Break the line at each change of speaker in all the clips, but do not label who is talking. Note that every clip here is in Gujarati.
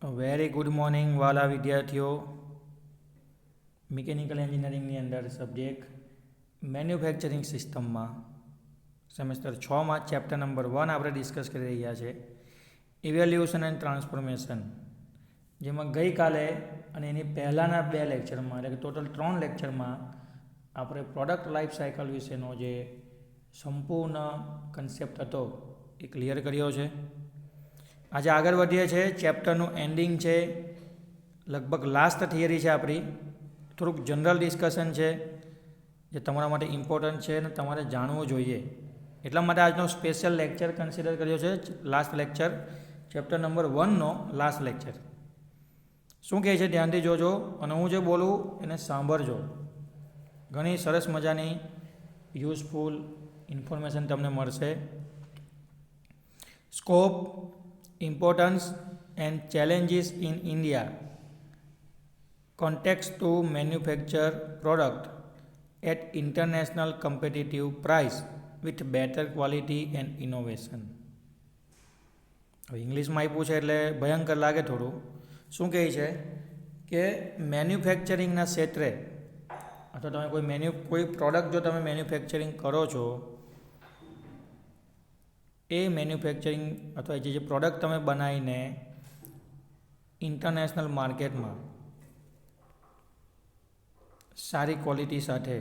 તો વેરી ગુડ મોર્નિંગ વાલા વિદ્યાર્થીઓ. મિકેનિકલ એન્જિનિયરિંગની અંદર સબ્જેક્ટ મેન્યુફેક્ચરિંગ સિસ્ટમમાં સેમેસ્ટર 6માં ચેપ્ટર નંબર 1 આપણે ડિસ્કસ કરી રહ્યા છે, ઇવેલ્યુશન એન્ડ ટ્રાન્સફોર્મેશન. જેમાં ગઈકાલે અને એની પહેલાંના 2 લેક્ચરમાં, એટલે કે ટોટલ 3 લેક્ચરમાં આપણે પ્રોડક્ટ લાઈફ સાયકલ વિશેનો જે સંપૂર્ણ કન્સેપ્ટ હતો એ ક્લિયર કર્યો છે. આજે આગળ વધીએ છીએ. ચેપ્ટરનું એન્ડિંગ છે, લગભગ લાસ્ટ થિયરી છે આપણી. થોડુંક જનરલ ડિસ્કશન છે જે તમારા માટે ઇમ્પોર્ટન્ટ છે અને તમારે જાણવું જોઈએ. એટલા માટે આજનો સ્પેશિયલ લેક્ચર કન્સિડર કર્યો છે, લાસ્ટ લેક્ચર, ચેપ્ટર નંબર 1નો લાસ્ટ લેક્ચર. શું કહે છે ધ્યાનથી જોજો અને હું જે બોલું એને સાંભળજો. ઘણી સરસ મજાની યુઝફુલ ઇન્ફોર્મેશન તમને મળશે. Scope, importance and challenges in India, contact to manufacture product at international competitive price with better quality and innovation. હવે ઇંગ્લિશમાં આપ્યું છે એટલે ભયંકર લાગે થોડું. શું કહે છે કે મેન્યુફેક્ચરિંગના ક્ષેત્રે અથવા તમે કોઈ પ્રોડક્ટ જો તમે મેન્યુફેક્ચરિંગ કરો છો, એ મેન્યુફેક્ચરિંગ અથવા જે પ્રોડક્ટ તમે બનાવીને ઇન્ટરનેશનલ માર્કેટમાં સારી ક્વોલિટી સાથે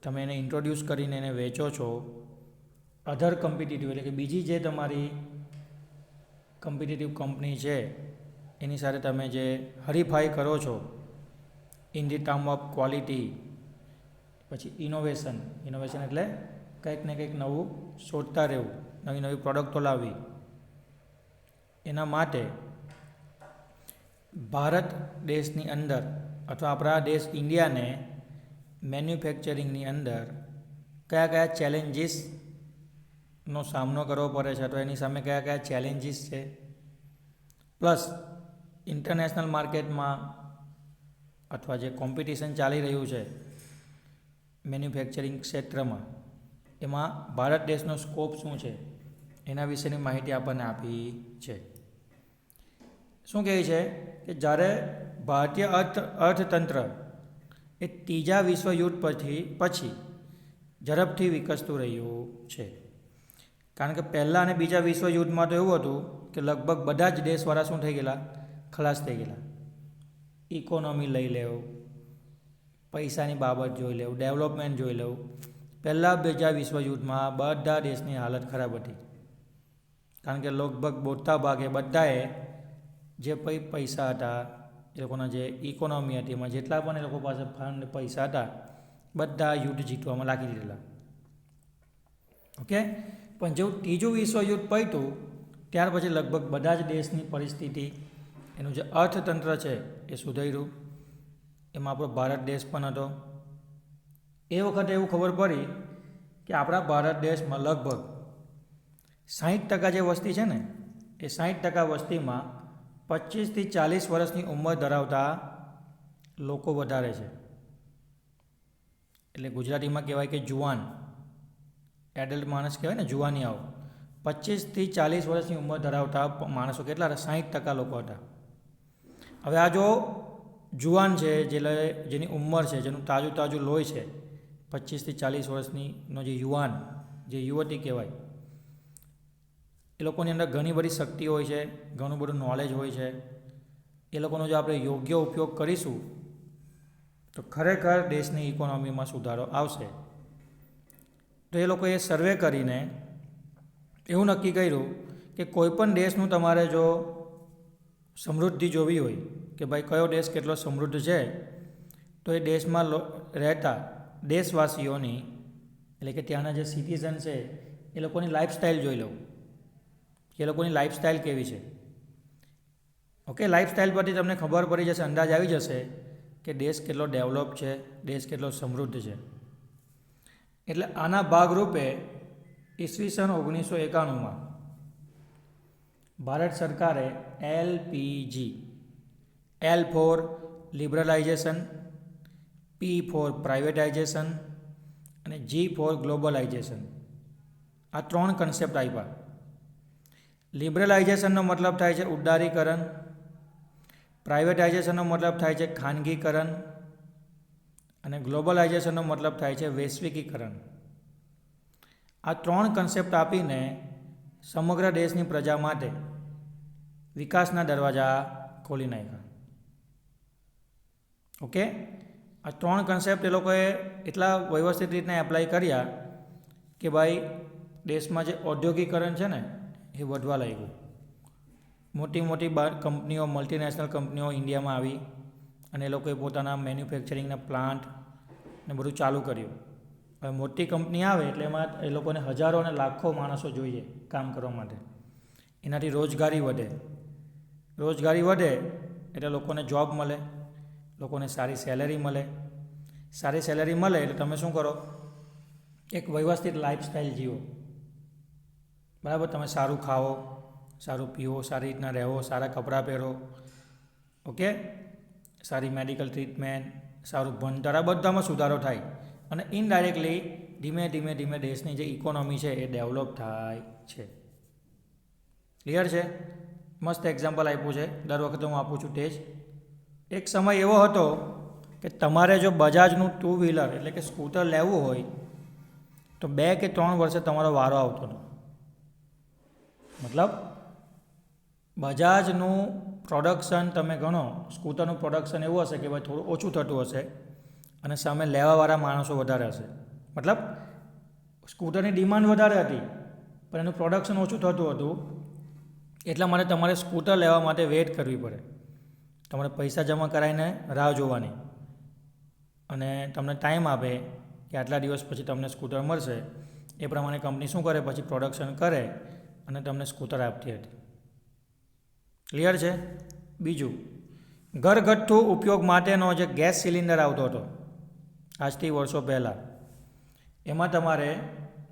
તમે એને ઇન્ટ્રોડ્યુસ કરીને એને વેચો છો અધર કોમ્પિટિટિવ, એટલે કે બીજી જે તમારી કોમ્પિટિટિવ કંપની છે એની સાથે તમે જે હરીફાઈ કરો છો in the term of quality, પછી ઇનોવેશન એટલે કંઈક ને કંઈક નવું શોધતા રહેવું, નવી નવી પ્રોડક્ટો લાવવી. એના માટે ભારત દેશની અંદર અથવા આપણા દેશ ઇન્ડિયાને મેન્યુફેક્ચરિંગની અંદર કયા કયા ચેલેન્જીસનો સામનો કરવો પડે છે અથવા એની સામે કયા કયા ચેલેન્જીસ છે, પ્લસ ઇન્ટરનેશનલ માર્કેટમાં અથવા જે કોમ્પિટિશન ચાલી રહ્યું છે મેન્યુફેક્ચરિંગ ક્ષેત્રમાં, એમાં ભારત દેશનો સ્કોપ શું છે એના વિશેની માહિતી આપણને આપી છે. શું કહે છે કે જ્યારે ભારતીય અર્થતંત્ર એ ત્રીજા વિશ્વયુદ્ધ પછી ઝડપથી વિકસતું રહ્યું છે. કારણ કે પહેલાં અને બીજા વિશ્વયુદ્ધમાં તો એવું હતું કે લગભગ બધા જ દેશવાળા શું થઈ ગયેલા, ખલાસ થઈ ગયેલા. ઇકોનોમી લઈ લેવું, પૈસાની બાબત જોઈ લેવું, ડેવલપમેન્ટ જોઈ લેવું. પહેલાં બીજા વિશ્વયુદ્ધમાં બધા દેશની હાલત ખરાબ હતી. કારણ કે લગભગ મોટા ભાગે બધાએ જે પૈસા હતા, એ લોકોના જે ઇકોનોમી હતી, એમાં જેટલા પણ એ લોકો પાસે ફંડ પૈસા હતા બધા યુદ્ધ જીતવામાં લાગી દીધેલા. ઓકે, પણ જેવું ત્રીજું વિશ્વયુદ્ધ પત્યું ત્યાર પછી લગભગ બધા જ દેશની પરિસ્થિતિ, એનું જે અર્થતંત્ર છે એ સુધર્યું. એમાં આપણો ભારત દેશ પણ હતો. એ વખતે એવું ખબર પડી કે આપણા ભારત દેશમાં લગભગ 60% જે વસ્તી છે ને, એ 60% વસ્તીમાં 25થી 40 વર્ષની ઉંમર ધરાવતા લોકો વધારે છે. એટલે ગુજરાતીમાં કહેવાય કે જુવાન, એડલ્ટ માણસ કહેવાય ને, જુવાની આવો. 25થી 40 વર્ષની ઉંમર ધરાવતા માણસો કેટલા હતા? 60% લોકો હતા. હવે આ જો જુવાન છે, જેની ઉંમર છે, જેનું તાજું લોહી છે, 25થી 40 વર્ષનો જે યુવાન, જે યુવતી કહેવાય, એ લોકોની અંદર ઘણી બધી શક્તિ હોય છે, ઘણું બધું નોલેજ હોય છે. એ લોકોનો જો આપણે યોગ્ય ઉપયોગ કરીશું તો ખરેખર દેશની ઇકોનોમીમાં સુધારો આવશે. તો એ લોકોએ સર્વે કરીને એવું નક્કી કર્યું કે કોઈપણ દેશનું તમારે જો સમૃદ્ધિ જોવી હોય કે ભાઈ કયો દેશ કેટલો સમૃદ્ધ છે, તો એ દેશમાં રહેતા દેશવાસીઓની, એટલે કે ત્યાંના જે સિટીઝન છે એ લોકોની લાઈફસ્ટાઈલ જોઈ લઉં કે એ લોકોની લાઈફસ્ટાઈલ કેવી છે. ઓકે, લાઈફસ્ટાઈલ પરથી તમને ખબર પડી જશે, અંદાજ આવી જશે કે દેશ કેટલો ડેવલપ છે, દેશ કેટલો સમૃદ્ધ છે. એટલે આના ભાગરૂપે ઈસવીસન 1991માં ભારત સરકારે LPG, L for liberalisation, P for privatisation અને G ફોર ગ્લોબલાઇઝેશન, આ 3 કન્સેપ્ટ આપ્યા. લિબરલાઇઝેશનનો મતલબ થાય છે ઉદારીકરણ, પ્રાઇવેટાઇઝેશનનો મતલબ થાય છે ખાનગીકરણ, અને ગ્લોબલાઇઝેશનનો મતલબ થાય છે વૈશ્વિકીકરણ. આ 3 કન્સેપ્ટ આપીને સમગ્ર દેશની પ્રજા માટે વિકાસના દરવાજા ખોલી નાખ્યા. ઓકે, આ 3 કન્સેપ્ટ એ લોકોએ એટલા વ્યવસ્થિત રીતના એપ્લાય કર્યા કે ભાઈ દેશમાં જે ઔદ્યોગિકરણ છે ને એ વધવા લાગ્યું. મોટી મોટી કંપનીઓ, મલ્ટીનેશનલ કંપનીઓ ઇન્ડિયામાં આવી અને એ લોકોએ પોતાના મેન્યુફેક્ચરિંગના પ્લાન્ટ ને બધું ચાલુ કર્યું. હવે મોટી કંપની આવે એટલે એમાં એ લોકોને હજારો અને લાખો માણસો જોઈએ કામ કરવા માટે. એનાથી રોજગારી વધે. રોજગારી વધે એટલે લોકોને જોબ મળે, લોકોને સારી સેલેરી મળે. સારી સેલેરી મળે એટલે તમે શું કરો? એક વ્યવસ્થિત લાઈફસ્ટાઈલ જીવો. બરાબર, તમે સારું ખાઓ, સારું પીવો, સારી રીતના રહેવો, સારા કપડાં પહેરો. ઓકે, સારી મેડિકલ ટ્રીટમેન્ટ, સારું ભણતર, આ બધામાં સુધારો થાય અને ઇનડાયરેક્ટલી ધીમે ધીમે ધીમે દેશની જે ઇકોનોમી છે એ ડેવલપ થાય છે. ક્લિયર છે? મસ્ત એક્ઝામ્પલ આપ્યું છે, દર વખતે હું આપું છું તે જ. એક સમય એવો હતો કે તમારે જો બજાજનું 2 વ્હીલર એટલે કે સ્કૂટર લેવું હોય તો 2 કે 3 વર્ષે તમારો વારો આવતો હતો. મતલબ બજાજનું પ્રોડક્શન તમે ગણો, સ્કૂટરનું પ્રોડક્શન એવું હશે કે ભાઈ થોડું ઓછું થતું હશે અને સામે લેવાવાળા માણસો વધારે હશે. મતલબ સ્કૂટરની ડિમાન્ડ વધારે હતી પણ એનું પ્રોડક્શન ઓછું થતું હતું. એટલા માટે તમારે સ્કૂટર લેવા માટે વેઇટ કરવી પડે. તમારે પૈસા જમા કરાવીને રાહ જોવાની અને તમને ટાઈમ આપે કે આટલા દિવસ પછી તમને સ્કૂટર મળશે. એ પ્રમાણે કંપની શું કરે? પછી પ્રોડક્શન કરે અને તમને સ્કૂટર આપતી હતી. ક્લિયર છે? બીજું, ઘરગથ્થુ ઉપયોગ માટેનો જે ગેસ સિલિન્ડર આવતો હતો આજથી વર્ષો પહેલાં, એમાં તમારે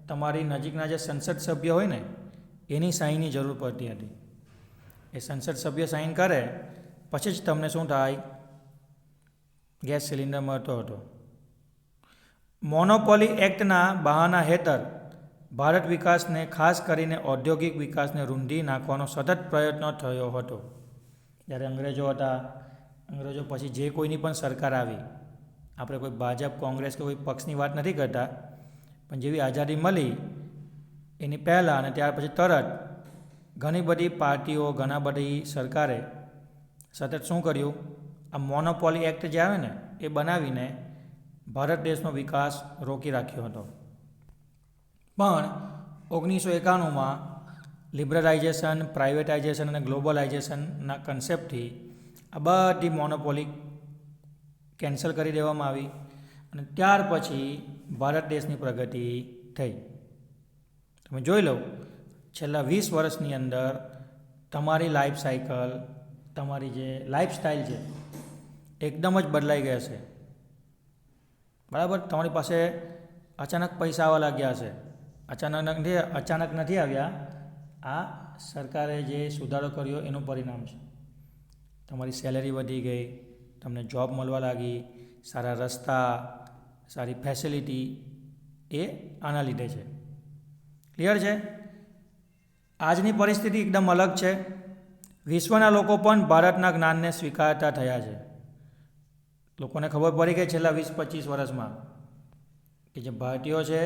તમારી નજીકના જે સંસદ સભ્ય હોય ને એની સાઈનની જરૂર પડતી હતી. એ સંસદ સભ્ય સાઈન કરે પછી જ તમને શું થાય? ગેસ સિલિન્ડર મળતો હતો. મોનોપોલી એક્ટના બહાના હેઠળ ભારત વિકાસને, ખાસ કરીને ઔદ્યોગિક વિકાસને રૂંધી નાખવાનો સતત પ્રયત્ન થયો હતો. જ્યારે અંગ્રેજો હતા, અંગ્રેજો પછી જે કોઈની પણ સરકાર આવી, આપણે કોઈ ભાજપ, કોંગ્રેસ કે કોઈ પક્ષની વાત નથી કરતા, પણ જેવી આઝાદી મળી એની પહેલાં અને ત્યાર પછી તરત ઘણી બધી પાર્ટીઓ, ઘણા બધી સરકારે સતત શું કર્યું? આ મોનોપોલી એક્ટ જે આવે ને એ બનાવીને ભારત દેશનો વિકાસ રોકી રાખ્યો હતો. પણ 1991માં લિબરલાઇઝેશન, પ્રાઇવેટાઇઝેશન અને ગ્લોબલાઇઝેશનના કન્સેપ્ટથી આ બધી મોનોપોલી કેન્સલ કરી દેવામાં આવી અને ત્યાર પછી ભારત દેશની પ્રગતિ થઈ. તમે જોઈ લો છેલ્લા 20 વર્ષની અંદર તમારી લાઈફ સાઇકલ, તમારી જે લાઈફસ્ટાઈલ છે એકદમ જ બદલાઈ ગયા છે. બરાબર, તમારી પાસે અચાનક પૈસા આવવા લાગ્યા છે. અચાનક નથી આવ્યા, આ સરકારે જે સુધારો કર્યો એનું પરિણામ છે. તમારી સેલેરી વધી ગઈ, તમને જોબ મળવા લાગી, સારા રસ્તા, સારી ફેસિલિટી, એ આના લીધે છે. ક્લિયર છે? આજની પરિસ્થિતિ એકદમ અલગ છે. વિશ્વના લોકો પણ ભારતના જ્ઞાનને સ્વીકારતા થયા છે. લોકોને ખબર પડી કે છેલ્લા 20-25 વર્ષમાં કે જે ભારતીયો છે,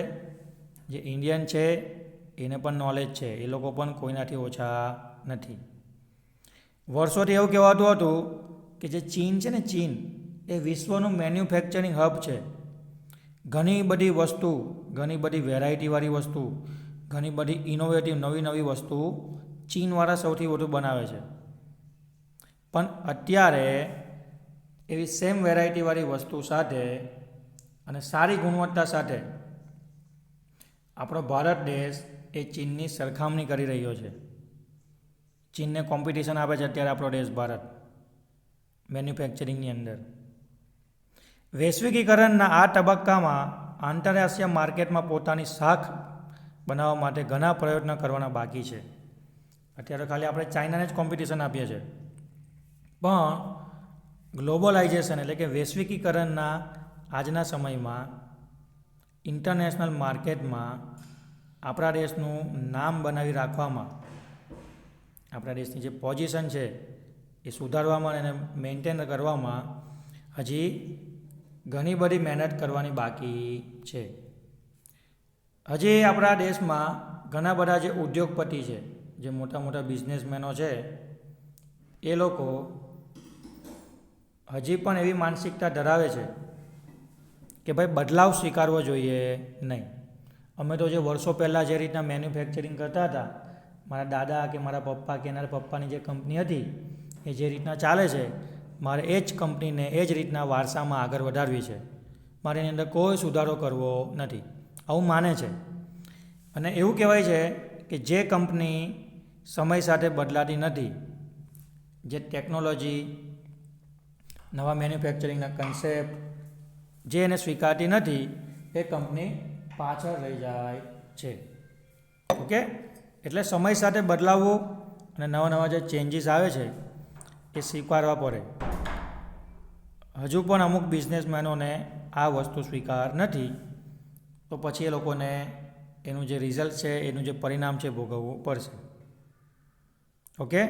જે ઇન્ડિયન છે, એને પણ નોલેજ છે. એ લોકો પણ કોઈનાથી ઓછા નથી. વર્ષોથી એવું કહેવાતું હતું કે જે ચીન છે ને, ચીન એ વિશ્વનું મેન્યુફેક્ચરિંગ હબ છે. ઘણી બધી વસ્તુ, ઘણી બધી વેરાયટીવાળી વસ્તુ, ઘણી બધી ઇનોવેટિવ નવી નવી વસ્તુ ચીનવાળા સૌથી વધુ બનાવે છે. પણ અત્યારે એવી સેમ વેરાયટીવાળી વસ્તુ સાથે અને સારી ગુણવત્તા સાથે આપણો ભારત દેશ એ ચીનની સરખામણી કરી રહ્યો છે. ચીનને કોમ્પિટિશન આપે છે અત્યારે આપણો દેશ ભારત મેન્યુફેક્ચરિંગની અંદર. વૈશ્વિકીકરણના આ તબક્કામાં આંતરરાષ્ટ્રીય માર્કેટમાં પોતાની શાખ બનાવવા માટે ઘણા પ્રયત્નો કરવાના બાકી છે. અત્યારે ખાલી આપણે ચાઇનાને જ કોમ્પિટિશન આપીએ છીએ. પણ ગ્લોબલાઇઝેશન એટલે કે વૈશ્વિકીકરણના આજના સમયમાં ઇન્ટરનેશનલ માર્કેટમાં આપણા દેશનું નામ બનાવી રાખવામાં આપણા દેશની જે પોઝિશન છે એ સુધારવામાં અને મેન્ટેન કરવામાં હજી ઘણી બધી મહેનત કરવાની બાકી છે. હજી આપણા દેશમાં ઘણા બધા જે ઉદ્યોગપતિ છે, જે મોટા મોટા બિઝનેસમેનો છે, એ લોકો હજી પણ એવી માનસિકતા ધરાવે છે કે ભાઈ બદલાવ સ્વીકારવો જોઈએ નહીં. અમે તો જે વર્ષો પહેલાં જે રીતના મેન્યુફેક્ચરિંગ કરતા હતા, મારા દાદા કે મારા પપ્પા કે એના પપ્પાની જે કંપની હતી એ જે રીતના ચાલે છે, મારે એ જ કંપનીને એ જ રીતના વારસામાં આગળ વધારવી છે. મારે એની અંદર કોઈ સુધારો કરવો નથી, આવું માને છે. અને એવું કહેવાય છે કે જે કંપની સમય સાથે બદલાતી નથી, જે ટેકનોલોજી, નવા મેન્યુફેક્ચરિંગના કન્સેપ્ટ જે એને સ્વીકારતી નથી, એ કંપની પાછળ રહી જાય છે. ઓકે, એટલે સમય સાથે બદલાવવું અને નવા નવા જે ચેન્જીસ આવે છે એ સ્વીકારવા પડે. હજુ પણ અમુક બિઝનેસમેનોને આ વસ્તુ સ્વીકાર નથી, તો પછી એ લોકોને એનું જે રિઝલ્ટ છે, એનું જે પરિણામ છે ભોગવવું પડશે. ઓકે,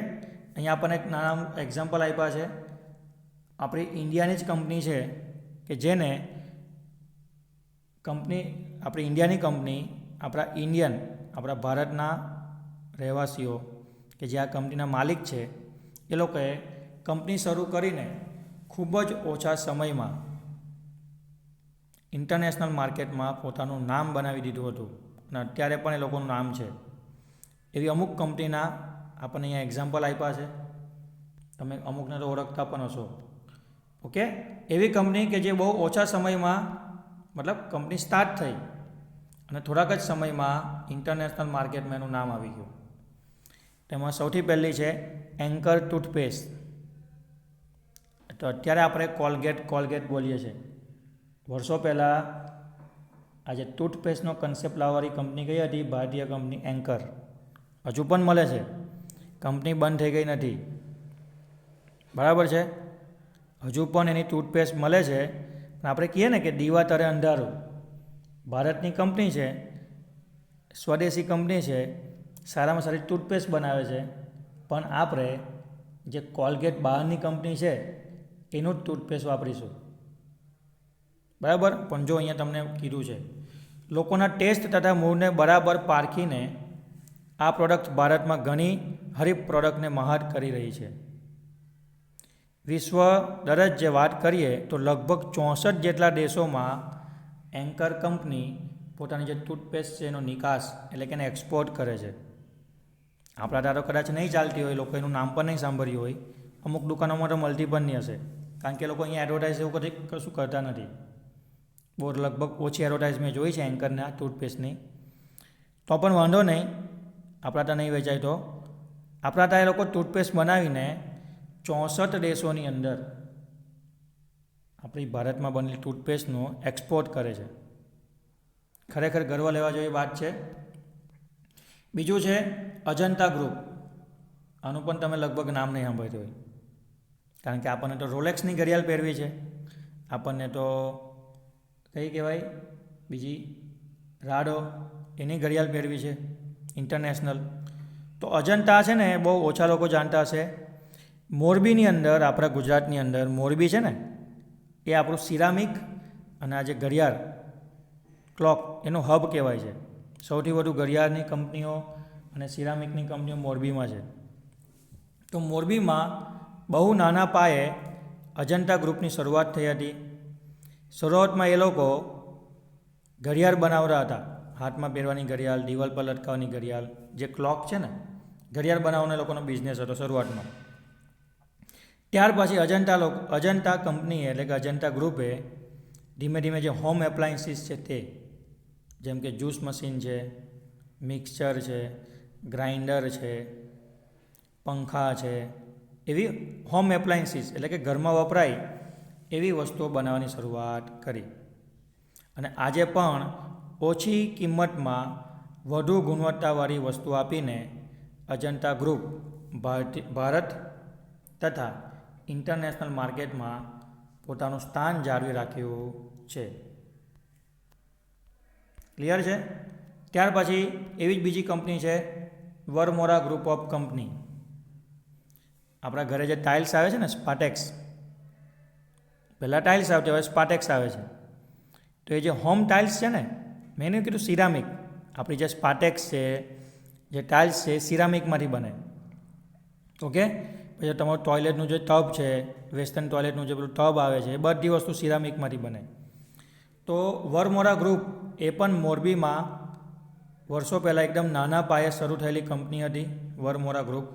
અહીંયા આપણને એક નાના એક્ઝામ્પલ આપ્યા છે. આપણી ઇન્ડિયાની જ કંપની છે કે જેને આપણી ઇન્ડિયાની કંપની આપણા ભારતના રહેવાસીઓ કે જે આ કંપનીના માલિક છે, એ લોકોએ કંપની શરૂ કરીને ખૂબ જ ઓછા સમયમાં ઇન્ટરનેશનલ માર્કેટમાં પોતાનું નામ બનાવી દીધું હતું અને અત્યારે પણ એ લોકોનું નામ છે. એવી અમુક કંપનીના આપણને અહીંયા એક્ઝામ્પલ આપ્યા છે. તમે અમુકને તો ઓળખતા પણ હશો. ઓકે, એવી કંપની કે જે બહુ ઓછા સમયમાં, મતલબ કંપની સ્ટાર્ટ થઈ અને થોડાક જ સમયમાં ઇન્ટરનેશનલ માર્કેટમાં એનું નામ આવી ગયું. તેમાં સૌથી પહેલી છે એન્કર ટૂથપેસ્ટ. તો અત્યારે આપણે કોલગેટ બોલીએ છીએ. વર્ષો પહેલાં આજે ટૂથપેસ્ટનો કન્સેપ્ટ લાવવાળી કંપની કઈ હતી? ભારતીય કંપની એન્કર. હજુ પણ મળે છે, કંપની બંધ થઈ ગઈ નથી, બરાબર છે. હજુ પણ એની ટૂથપેસ્ટ મળે છે. પણ આપણે કહીએ ને કે દીવા તરે અંધારું. ભારતની કંપની છે, સ્વદેશી કંપની છે, સારામાં સારી ટૂથપેસ્ટ બનાવે છે, પણ આપણે જે કોલગેટ બહારની કંપની છે એનું જ ટૂથપેસ્ટ વાપરીશું, બરાબર. પણ જો અહીંયા તમને કીધું છે, લોકોના ટેસ્ટ તથા મૂળને બરાબર પારખીને આ પ્રોડક્ટ ભારતમાં ઘણી હરીફ પ્રોડક્ટને મહાત કરી રહી છે. વિશ્વ દરજ્જે વાત કરીએ તો લગભગ 64 જેટલા દેશોમાં એન્કર કંપની પોતાની જે ટૂથપેસ્ટ છે એનો નિકાસ એટલે કે એને એક્સપોર્ટ કરે છે. આપણા દારો કદાચ નહીં ચાલતી હોય, લોકો એનું નામ પણ નહીં સાંભળ્યું હોય, અમુક દુકાનોમાં તો મળતી પણ નહીં હશે, કારણ કે લોકો અહીંયા એડવર્ટાઇઝ એવું કશું કરતા નથી. બહુ લગભગ ઓછી એડવર્ટાઇઝ મેં જોઈ છે એન્કરના ટૂથપેસ્ટની. તો પણ વાંધો નહીં, આપણા ત્યાં નહીં વેચાય તો આપણા ત્યાં એ લોકો ટૂથપેસ્ટ બનાવીને 64 દેશોની અંદર આપણી ભારતમાં બનેલી ટૂથપેસ્ટનું એક્સપોર્ટ કરે છે. ખરેખર ગર્વ લેવા જેવી વાત છે. બીજું છે અજંતા ગ્રુપ. આનું પણ તમે લગભગ નામ નહીં સાંભળ્યું હોય, કારણ કે આપણને તો રોલેક્સની ઘડિયાળ પહેરવી છે, આપણને તો કઈ કહેવાય બીજી રાડો એની ઘડિયાળ પહેરવી છે ઇન્ટરનેશનલ. તો અજંતા છે ને બહુ ઓછા લોકો જાણતા હશે. મોરબીની અંદર, આપણા ગુજરાતની અંદર મોરબી છે ને, એ આપણું સિરામિક અને આ જે ઘડિયાળ ક્લોક એનું હબ કહેવાય છે. સૌથી વધુ ઘડિયાળની કંપનીઓ અને સિરામિકની કંપનીઓ મોરબીમાં છે. તો મોરબીમાં બહુ નાના પાયે અજંતા ગ્રુપની શરૂઆત થઈ હતી. શરૂઆતમાં એ લોકો ઘડિયાળ બનાવતા હતા, હાથમાં પહેરવાની ઘડિયાળ, દિવાલ પર લટકાવવાની ઘડિયાળ, જે ક્લોક છે ને, ઘડિયાળ બનાવવાનો લોકોનો બિઝનેસ હતો શરૂઆતમાં. ત્યાર પછી અજંતા કંપનીએ એટલે કે અજંતા ગ્રુપે ધીમે ધીમે જે હોમ એપ્લાયન્સીસ છે તે, જેમ કે જ્યુસ મશીન છે, મિક્સચર છે, ગ્રાઇન્ડર છે, પંખા છે, એવી હોમ એપ્લાયન્સીસ એટલે કે ઘરમાં વપરાય એવી વસ્તુઓ બનાવવાની શરૂઆત કરી. અને આજે પણ ઓછી કિંમતમાં વધુ ગુણવત્તાવાળી વસ્તુ આપીને અજંતા ગ્રુપ ભારત તથા ઇન્ટરનેશનલ માર્કેટમાં પોતાનું સ્થાન જાળવી રાખ્યું છે. ક્લિયર છે? ત્યાર પછી એવી જ બીજી કંપની છે વરમોરા ગ્રુપ ઓફ કંપની. આપણા ઘરે જે ટાઇલ્સ આવે છે ને સ્પાટેક્સ, પહેલાં ટાઇલ્સ આવતી, હવે સ્પાટેક્સ આવે છે. તો એ જે હોમ ટાઇલ્સ છે ને, મેં એને કીધું સિરામિક, આપણી જે સ્પાટેક્સ છે, જે ટાઇલ્સ છે એ સિરામિકમાંથી બને. ઓકે, પછી તમારું ટોયલેટનું જે ટબ છે, વેસ્ટર્ન ટોયલેટનું જે પેલું ટબ આવે છે, એ બધી વસ્તુ સિરામિકમાંથી બને. તો વરમોરા ગ્રુપ એ પણ મોરબીમાં વર્ષો પહેલાં એકદમ નાના પાયે શરૂ થયેલી કંપની હતી. વરમોરા ગ્રુપ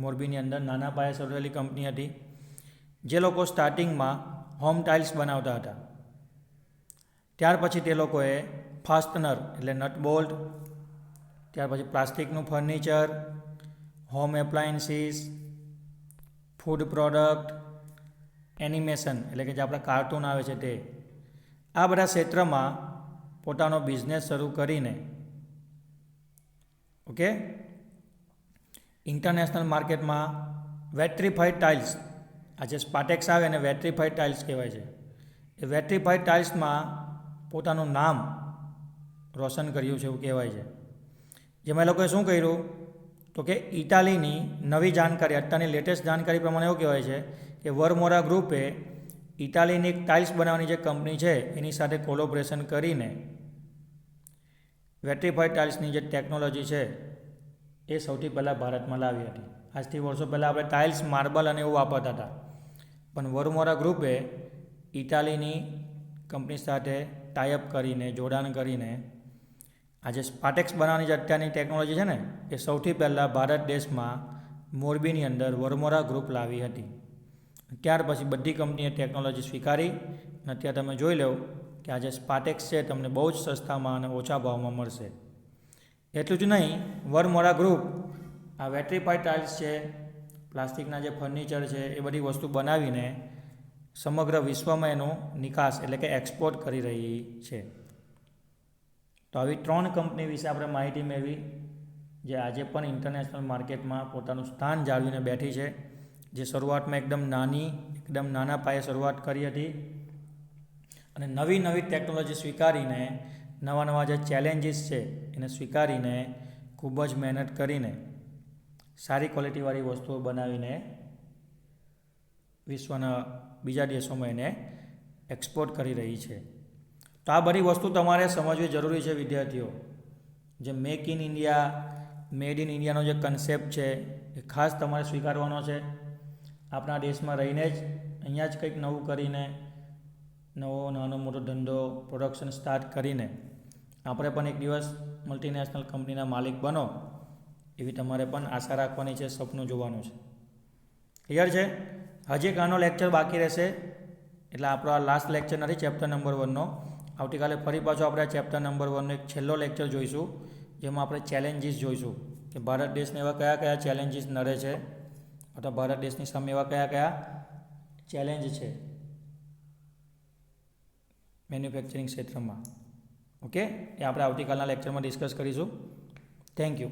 મોરબીની અંદર નાના પાયે શરૂ થયેલી કંપની હતી, જે લોકો સ્ટાર્ટિંગમાં હોમ ટાઇલ્સ બનાવતા હતા. ત્યાર પછી તે લોકોએ ફાસ્ટનર એટલે નટ બોલ્ટ, ત્યાર પછી પ્લાસ્ટિકનું furniture, home appliances, food product, animation એટલે કે જે આપણા કાર્ટૂન આવે છે તે, આ બધા ક્ષેત્રમાં પોતાનો બિઝનેસ શરૂ કરીને ઓકે ઇન્ટરનેશનલ માર્કેટમાં વેટ્રીફાઈડ ટાઇલ્સ, આ જે સ્પાટેક્સ આવે એને વેટ્રીફાઈડ ટાઇલ્સ કહેવાય છે. એ વેટ્રીફાઈડ ટાઇલ્સમાં પોતાનું નામ રોશન કર્યું છે એવું કહેવાય છે. જેમાં એ લોકોએ શું કર્યું તો કે ઇટાલીની નવી જાણકારી, અત્યારની લેટેસ્ટ જાણકારી પ્રમાણે એવું કહેવાય છે કે વરમોરા ગ્રુપે ઇટાલીની એક ટાઇલ્સ બનાવવાની જે કંપની છે એની સાથે કોલોબરેશન કરીને વેટ્રીફાઈડ ટાઇલ્સની જે ટેકનોલોજી છે એ સૌથી પહેલાં ભારતમાં લાવી હતી. આજથી વર્ષો પહેલાં આપણે ટાઇલ્સ, માર્બલ અને એવું વાપરતા હતા, પણ વરમોરા ગ્રુપે ઇટાલીની કંપની સાથે ટાઈઅપ કરીને, જોડાણ કરીને આ જે સ્પાટેક્સ બનાવવાની જે અત્યારની ટેકનોલોજી છે ને એ સૌથી પહેલાં ભારત દેશમાં મોરબીની અંદર વરમોરા ગ્રુપ લાવી હતી. ત્યાર પછી બધી કંપનીએ ટેકનોલોજી સ્વીકારી અને અત્યારે તમે જોઈ લો કે આ જે સ્પાટેક્સ છે તમને બહુ જ સસ્તામાં અને ઓછા ભાવમાં મળશે. એટલું જ નહીં, વરમોરા ગ્રુપ આ વેટ્રીફાઈડ ટાઇલ્સ છે, પ્લાસ્ટિકના જે ફર્નિચર છે એ બધી વસ્તુ બનાવીને સમગ્ર વિશ્વમાં એનો નિકાસ એટલે કે એક્સપોર્ટ કરી રહી છે. તો આવી 3 કંપની વિશે આપણે માહિતી મેળવી જે આજે પણ ઇન્ટરનેશનલ માર્કેટમાં પોતાનું સ્થાન જાળવીને બેઠી છે, જે શરૂઆતમાં એકદમ નાના પાયે શરૂઆત કરી હતી અને નવી નવી ટેકનોલોજી સ્વીકારીને, નવા જે ચેલેન્જીસ છે એને સ્વીકારીને, ખૂબ જ મહેનત કરીને સારી ક્વોલિટીવાળી વસ્તુઓ બનાવીને વિશ્વના બીજા દેશોમાં એને એક્સપોર્ટ કરી રહી છે. તો આ બધી વસ્તુ તમારે સમજવી જરૂરી છે વિદ્યાર્થીઓ. જે make in India, made in ઇન્ડિયાનો જે કન્સેપ્ટ છે એ ખાસ તમારે સ્વીકારવાનો છે. આપણા દેશમાં રહીને જ અહીંયા જ કંઈક નવું કરીને, નવો નાનો મોટો ધંધો, પ્રોડક્શન સ્ટાર્ટ કરીને આપણે પણ એક દિવસ મલ્ટીનેશનલ કંપનીના માલિક બનો એવી તમારે પણ આશા રાખવાની છે, સપનું જોવાનું છે. ક્લિયર છે? હજી એક આનો લેક્ચર બાકી રહેશે, એટલે આપણો આ લાસ્ટ લેક્ચર નથી ચેપ્ટર નંબર 1નો. આવતીકાલે ફરી પાછો આપણે આ ચેપ્ટર નંબર 1નો એક છેલ્લો લેક્ચર જોઈશું, જેમાં આપણે ચેલેન્જીસ જોઈશું કે ભારત દેશને એવા કયા કયા ચેલેન્જીસ નડે છે, અથવા ભારત દેશની સામે એવા કયા કયા ચેલેન્જ છે મેન્યુફેક્ચરિંગ ક્ષેત્રમાં. ઓકે, એ આપણે આવતીકાલના લેક્ચરમાં ડિસ્કસ કરીશું. Thank you.